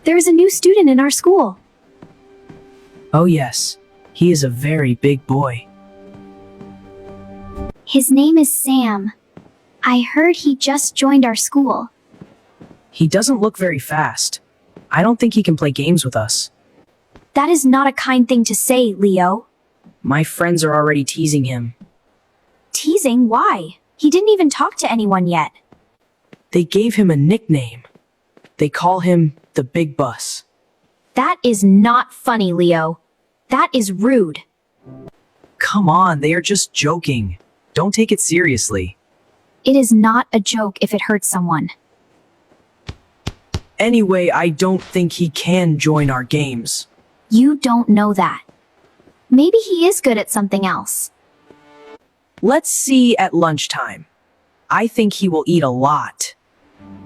There is a new student in our school. Oh yes, he is a very big boy. His name is Sam. I heard he just joined our school. He doesn't look very fast. I don't think he can play games with us. That is not a kind thing to say, Leo. My friends are already teasing him. Teasing? Why? He didn't even talk to anyone yet. They gave him a nickname. They call him the Big Bus. That is not funny, Leo. That is rude. Come on, they are just joking. Don't take it seriously. It is not a joke if it hurts someone. Anyway, I don't think he can join our games. You don't know that. Maybe he is good at something else. Let's see at lunchtime. I think he will eat a lot.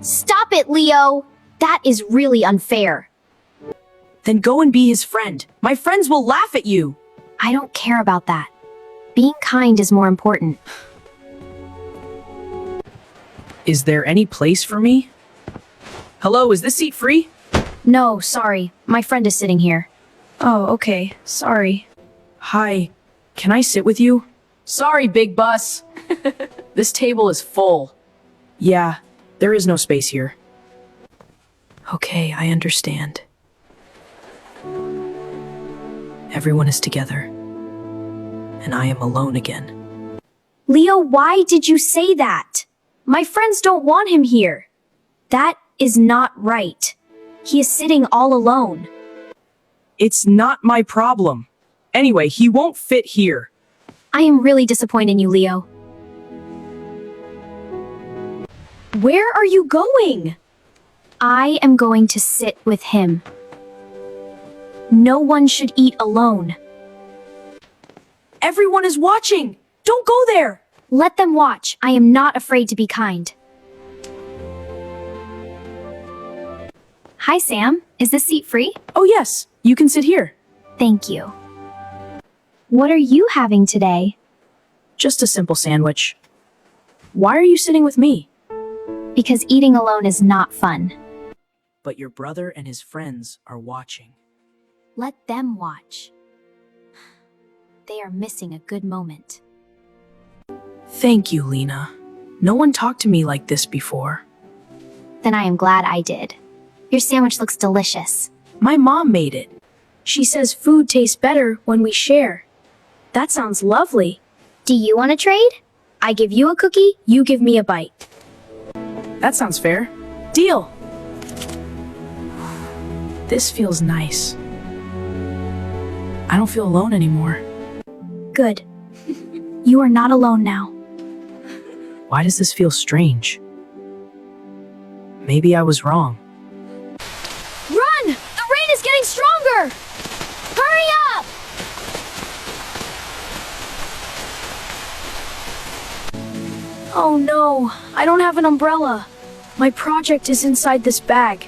Stop it, Leo! That is really unfair. Then go and be his friend. My friends will laugh at you. I don't care about that. Being kind is more important. Is there any place for me? Hello, is this seat free? No, sorry. My friend is sitting here. Oh, okay. Sorry. Hi, can I sit with you? Sorry, Big Bus. This table is full. Yeah, there is no space here. Okay, I understand. Everyone is together, and I am alone again. Leo, why did you say that? My friends don't want him here. That is not right. He is sitting all alone. It's not my problem. Anyway, he won't fit here. I am really disappointed in you, Leo. Where are you going? I am going to sit with him. No one should eat alone. Everyone is watching. Don't go there. Let them watch. I am not afraid to be kind. Hi, Sam. Is this seat free? Oh yes, you can sit here. Thank you. What are you having today? Just a simple sandwich. Why are you sitting with me? Because eating alone is not fun. But your brother and his friends are watching. Let them watch. They are missing a good moment. Thank you, Lena. No one talked to me like this before. Then I am glad I did. Your sandwich looks delicious. My mom made it. She says food tastes better when we share. That sounds lovely. Do you want to trade? I give you a cookie, you give me a bite. That sounds fair. Deal. This feels nice. I don't feel alone anymore. Good. You are not alone now. Why does this feel strange? Maybe I was wrong. Run! The rain is getting stronger! Hurry up! Oh no, I don't have an umbrella. My project is inside this bag.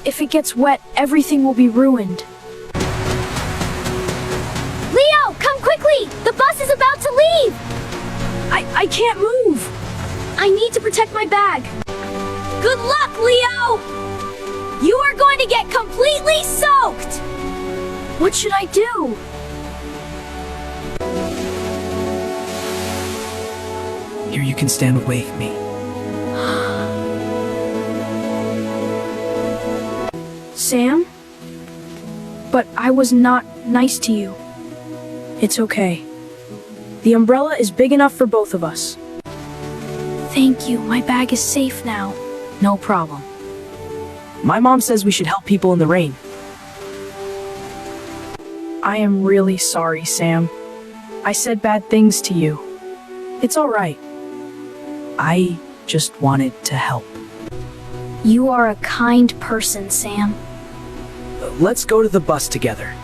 If it gets wet, everything will be ruined. Leo, come quickly! The bus is about to leave! I can't move. I need to protect my bag. Good luck, Leo! You are going to get completely soaked! What should I do? Here, you can stand with me. Sam? But I was not nice to you. It's okay. The umbrella is big enough for both of us. Thank you. My bag is safe now. No problem. My mom says we should help people in the rain. I am really sorry, Sam. I said bad things to you. It's all right. I just wanted to help. You are a kind person, Sam. Let's go to the bus together.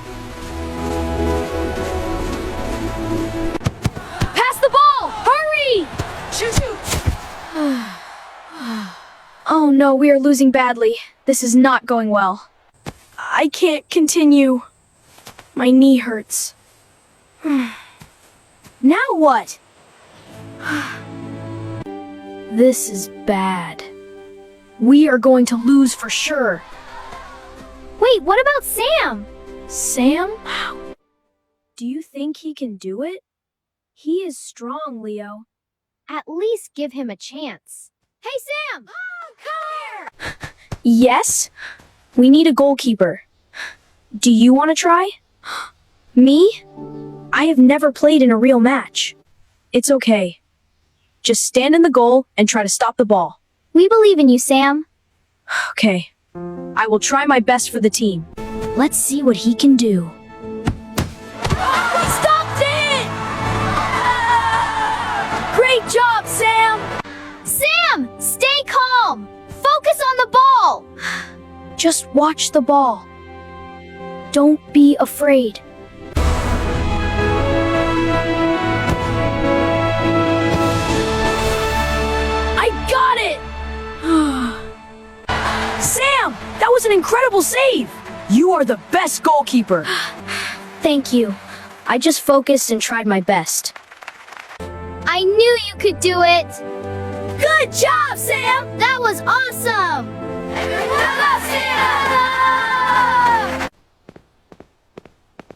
Pass the ball! Hurry! Oh no, we are losing badly. This is not going well. I can't continue. My knee hurts. Now what? This is bad. We are going to lose for sure. Wait, what about Sam? Sam? Do you think he can do it? He is strong, Leo. At least give him a chance. Hey, Sam! Come here! Yes? We need a goalkeeper. Do you want to try? Me? I have never played in a real match. It's okay. Just stand in the goal and try to stop the ball. We believe in you, Sam. Okay. I will try my best for the team. Let's see what he can do. He stopped it! Great job, Sam! Sam, stay calm! Focus on the ball! Just watch the ball. Don't be afraid. I got it! Sam, that was an incredible save! You are the best goalkeeper. Thank you. I just focused and tried my best. I knew you could do it! Good job, Sam! That was awesome!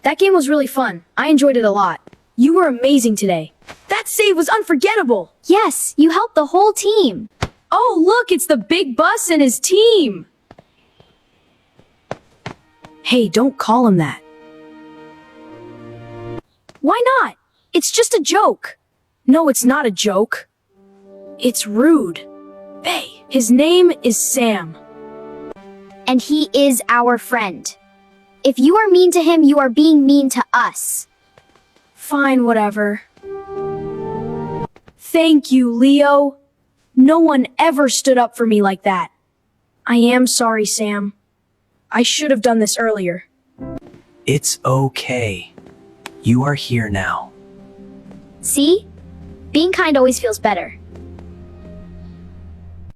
That game was really fun. I enjoyed it a lot. You were amazing today. That save was unforgettable. Yes, you helped the whole team. Oh, look, it's the big bus and his team. Hey, don't call him that. Why not? It's just a joke. No, it's not a joke. It's rude. Hey, his name is Sam. And he is our friend. If you are mean to him, you are being mean to us. Fine, whatever. Thank you, Leo. No one ever stood up for me like that. I am sorry, Sam. I should have done this earlier. It's okay. You are here now. See? Being kind always feels better.